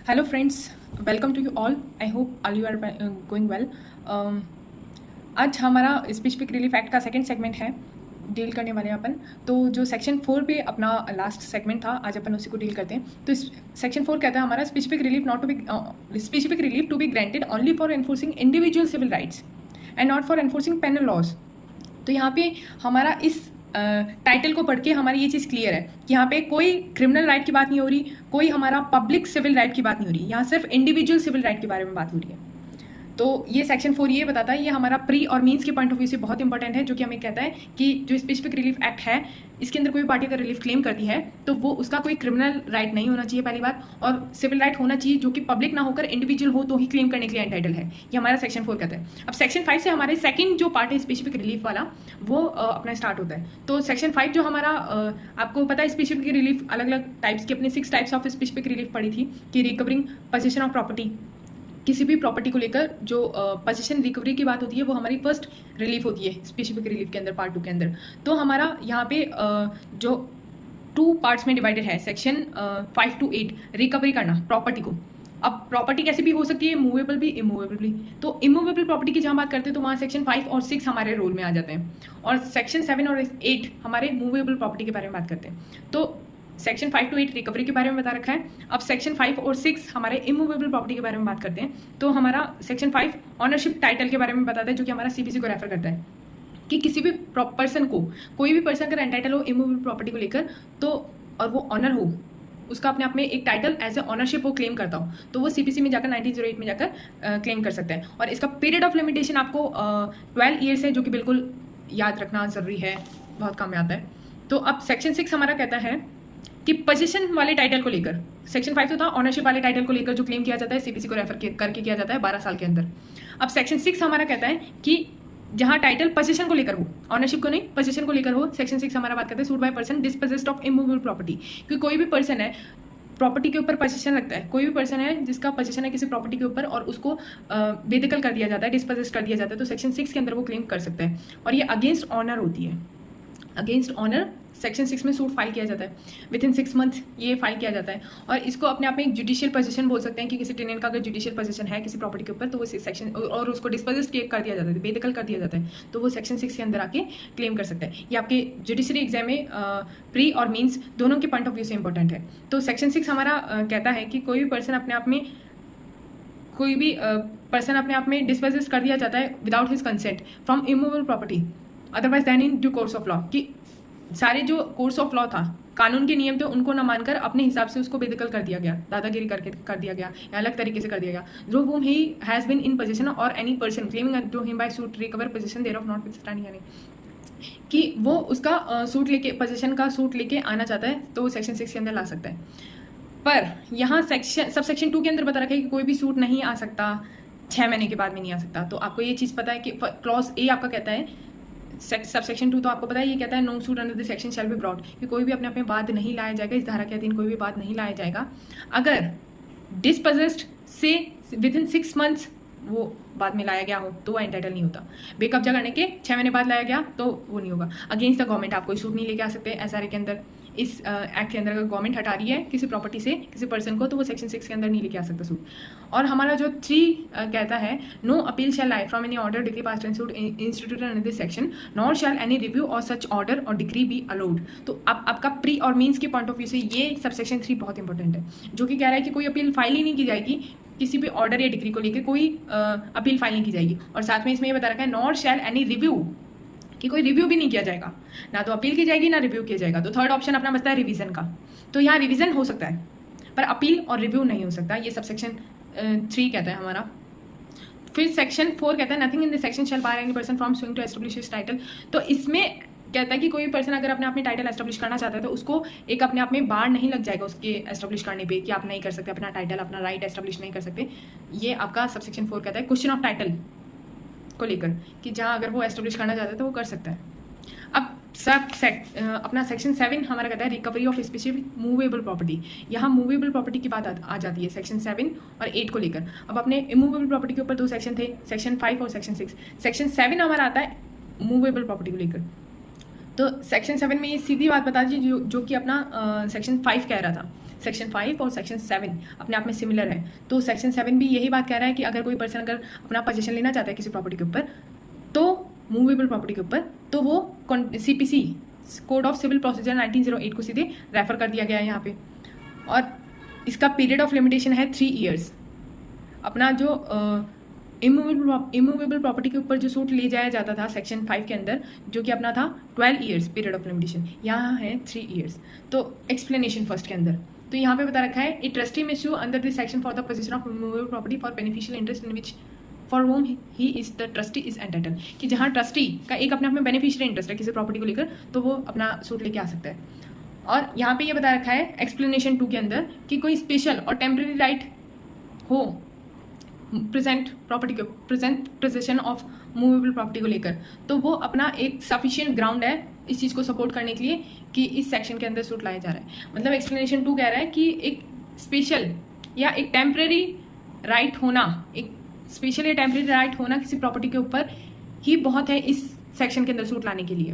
Hello friends, welcome to you all. I hope all you are going well. आज हमारा specific relief act का second segment है, deal करने वाले हैं अपन। तो जो सेक्शन 4 पे अपना लास्ट सेगमेंट था, आज अपन उसी को डील करते हैं। तो सेक्शन 4 कहता है हमारा specific relief to be granted only for enforcing individual civil rights and not for enforcing penal laws. तो यहाँ पे हमारा इस टाइटल को पढ़ के हमारी ये चीज़ क्लियर है कि यहाँ पे कोई क्रिमिनल राइट की बात नहीं हो रही, कोई हमारा पब्लिक सिविल राइट की बात नहीं हो रही, यहाँ सिर्फ इंडिविजुअल सिविल राइट के बारे में बात हो रही है। तो ये सेक्शन 4 ये बताता है, ये हमारा प्री और मीन्स के पॉइंट ऑफ व्यू से बहुत इंपॉर्टेंट है, जो कि हमें कहता है कि जो स्पेसिफिक रिलीफ एक्ट है, इसके अंदर कोई पार्टी अगर रिलीफ क्लेम करती है तो वो उसका कोई क्रिमिनल राइट नहीं होना चाहिए पहली बात, और सिविल राइट होना चाहिए जो कि पब्लिक ना होकर इंडिविजुअल हो तो ही क्लेम करने के लिए एंटाइटल है। ये हमारा सेक्शन 4 कहता है। अब सेक्शन 5 से हमारे सेकंड जो पार्ट है स्पेसिफिक रिलीफ वाला, वो अपना स्टार्ट होता है। तो सेक्शन 5 जो हमारा आपको पता है स्पेसिफिक रिलीफ अलग अलग टाइप्स की, अपने 6 टाइप्स ऑफ स्पेसिफिक रिलीफ पड़ी थी कि रिकवरिंग पोजीशन ऑफ प्रॉपर्टी, किसी भी प्रॉपर्टी को लेकर जो पोजीशन रिकवरी की बात होती है वो हमारी फर्स्ट रिलीफ होती है स्पेसिफिक रिलीफ के अंदर, पार्ट 2 के अंदर। तो हमारा यहाँ पे जो 2 पार्ट्स में डिवाइडेड है सेक्शन 5 to 8, रिकवरी करना प्रॉपर्टी को। अब प्रॉपर्टी कैसे भी हो सकती है, मूवेबल भी इमूवेबल भी। तो इमूवेबल प्रॉपर्टी की जहाँ बात करते हैं तो वहाँ सेक्शन 5 और 6 हमारे रोल में आ जाते हैं, और सेक्शन 7 और 8 हमारे मूवेबल प्रॉपर्टी के बारे में बात करते हैं। तो सेक्शन 5 to 8 रिकवरी के बारे में बता रखा है। अब सेक्शन 5 और 6 हमारे इमूवेबल प्रॉपर्टी के बारे में बात करते हैं। तो हमारा सेक्शन 5 ऑनरशिप टाइटल के बारे में बताता है, जो कि हमारा सीपीसी को रेफर करता है कि किसी भी पर्सन को, कोई भी पर्सन अगर एंटाइटल हो इमूवेबल प्रॉपर्टी को लेकर, तो और वो ऑनर हो, उसका अपने आप में एक टाइटल एज ए ऑनरशिप वो क्लेम करता हो, तो वो सीपीसी में जाकर 1908 में जाकर क्लेम कर सकता है। और इसका पीरियड ऑफ लिमिटेशन आपको 12 ईयर्स है, जो कि बिल्कुल याद रखना जरूरी है, बहुत काम में आता है। तो अब सेक्शन 6 हमारा कहता है कि पोजीशन वाले टाइटल को लेकर, सेक्शन 5 तो था ऑनरशिप वाले टाइटल को लेकर जो क्लेम किया जाता है सीपीसी को रेफर करके किया जाता है 12 साल के अंदर। अब सेक्शन 6 हमारा कहता है कि जहां टाइटल पोजीशन को लेकर हो, ऑनरशिप को नहीं पोजीशन को लेकर हो, सेक्शन 6 हमारा बात करता है suit by person disposed of immovable property. क्योंकि कोई भी पर्सन है प्रॉपर्टी के ऊपर पोजीशन रखता है, कोई भी पर्सन है जिसका पोजीशन है किसी प्रॉपर्टी के ऊपर और उसको बेदखल कर दिया जाता है, डिस्पोजेस्ट कर दिया जाता है, तो सेक्शन 6 के अंदर वो क्लेम कर सकता है। और ये अगेंस्ट ऑनर होती है, अगेंस्ट ऑनर सेक्शन 6 में सूट फाइल किया जाता है, विद इन 6 मंथ ये फाइल किया जाता है। और इसको अपने आप में एक जुडिशियल पोजीशन बोल सकते हैं कि किसी टेनेंट का अगर जुडिशियल पोजीशन है किसी प्रॉपर्टी के ऊपर, तो वो सेक्शन, और उसको डिस्पोजेस्ट कर दिया जाता है, बेदखल कर दिया जाता है, तो वो सेक्शन 6 के अंदर आके क्लेम कर सकता है। ये आपके जुडिशरी एग्जाम में प्री और मीन्स दोनों के पॉइंट ऑफ व्यू से इंपॉर्टेंट है। तो सेक्शन 6 हमारा कहता है कि कोई भी पर्सन अपने आप में, कोई भी पर्सन अपने आप में डिस्पोजेस्ट कर दिया जाता है without his consent from immovable property otherwise than in due course of law, कि सारे जो कोर्स ऑफ लॉ था, कानून के नियम थे, उनको न मानकर अपने हिसाब से उसको बेदखल कर दिया गया, दादागिरी करके कर दिया गया या अलग तरीके से कर दिया गया। जो whom he has been in possession और any person claiming to him by suit recover possession thereof notwithstanding, यानी कि वो उसका सूट लेके, पोजीशन का सूट लेके आना चाहता है तो वो सेक्शन 6 के अंदर ला सकता है। पर यहाँ सब सेक्शन 2 के अंदर बता रखा है कि कोई भी सूट नहीं आ सकता 6 महीने के बाद में, नहीं आ सकता। तो आपको ये चीज़ पता है कि क्लॉज ए आपका कहता है, सब सेक्शन 2 तो आपको पता है ये कहता है no suit under the section shall be brought, कि कोई भी अपने आप में वाद नहीं लाया जाएगा, इस धारा के अधीन कोई भी वाद नहीं लाया जाएगा अगर डिस्पोजेस्ड से विद इन 6 मंथ्स वो बाद में लाया गया हो, तो वो एंटाइटल नहीं होता। बेकब्जा करने के 6 महीने बाद लाया गया तो वो नहीं होगा। अगेंस्ट द गवर्नमेंट आप कोई सूट नहीं लेके आ सकते एसआरए के अंदर। इस एक्ट के अंदर अगर गवर्नमेंट हटा रही है किसी प्रॉपर्टी से किसी पर्सन को, तो वो सेक्शन 6 के अंदर नहीं लेके आ सकता सूट। और हमारा जो 3 कहता है no appeal shall lie from any order decree passed and suit instituted under this section nor shall any review or such order or decree be allowed. तो अब आपका प्री और मीन्स के पॉइंट ऑफ व्यू से ये sub section 3 बहुत important है, जो कि कह रहा है कि कोई अपील फाइल ही नहीं की जाएगी, किसी भी ऑर्डर या डिग्री को लेकर कोई अपील फाइल नहीं की जाएगी। और साथ में इसमें ये बता रखा है नॉर शैल एनी रिव्यू, कि कोई रिव्यू भी नहीं किया जाएगा, ना तो अपील की जाएगी ना रिव्यू किया जाएगा। तो थर्ड ऑप्शन अपना बचता है रिवीजन का। तो यहाँ रिवीजन हो सकता है पर अपील और रिव्यू नहीं हो सकता, ये सब सेक्शन 3 कहता है हमारा। फिर सेक्शन 4 कहता है nothing in the section shall bar any person from suing to establish his title. तो इसमें कहता है कि कोई पर्सन अगर अपने आप में टाइटल एस्टेब्लिश करना चाहता है तो उसको एक अपने आप में बार नहीं लग जाएगा उसके एस्टेब्लिश करने पे, कि आप नहीं कर सकते अपना टाइटल, अपना राइट एस्टेब्लिश नहीं कर सकते। ये आपका सब सेक्शन 4 कहता है क्वेश्चन ऑफ टाइटल को लेकर, कि जहाँ अगर वो एस्टेब्लिश करना चाहता है तो वो कर सकता है। अब अपना सेक्शन 7 हमारा कहता है recovery of specific movable property. यहाँ मूवेबल प्रॉपर्टी की बात आ जाती है सेक्शन 7 और 8 को लेकर। अब अपने इमूवेबल प्रॉपर्टी के ऊपर 2 सेक्शन थे, सेक्शन 5 और सेक्शन 6। सेक्शन 7 हमारा आता है मूवेबल प्रॉपर्टी को लेकर। तो सेक्शन 7 में ये सीधी बात बता दीजिए जो कि अपना सेक्शन 5 कह रहा था सेक्शन 5 और सेक्शन 7 अपने आप में सिमिलर है। तो सेक्शन 7 भी यही बात कह रहा है कि अगर कोई पर्सन अगर अपना पोजीशन लेना चाहता है किसी प्रॉपर्टी के ऊपर, तो मूवेबल प्रॉपर्टी के ऊपर, तो वो CPC code of civil procedure 1908 को सीधे रेफर कर दिया गया है यहाँ पे। और इसका पीरियड ऑफ लिमिटेशन है 3 ईयर्स। अपना जो इमूवेबल प्रॉपर्टी के ऊपर जो सूट ले जाया जाता था सेक्शन 5 के अंदर, जो कि अपना था 12 ईयर्स पीरियड ऑफ लिमिटेशन, यहाँ है 3 ईयर्स। तो एक्सप्लेनेशन फर्स्ट के अंदर तो यहाँ पे बता रखा है, a trustee may sue under this section for the possession of immovable property for beneficial interest in which for whom he is the trustee is entitled, कि जहाँ ट्रस्टी का एक अपने आप में बेनिफिशियल इंटरेस्ट है किसी प्रॉपर्टी को लेकर, तो वो अपना सूट लेके आ सकता है। और यहाँ पे ये बता रखा है एक्सप्लेनेशन 2 के अंदर कि कोई स्पेशल और टेम्परेरी राइट हो present position of movable property को लेकर, तो वो अपना एक सफिशिएंट ग्राउंड है इस चीज़ को सपोर्ट करने के लिए कि इस सेक्शन के अंदर सूट लाया जा रहा है। मतलब एक्सप्लेनेशन 2 कह रहा है कि एक स्पेशल या एक टेम्परेरी राइट होना, एक स्पेशल या टेम्परेरी राइट होना किसी प्रॉपर्टी के ऊपर ही बहुत है इस सेक्शन के अंदर सूट लाने के लिए।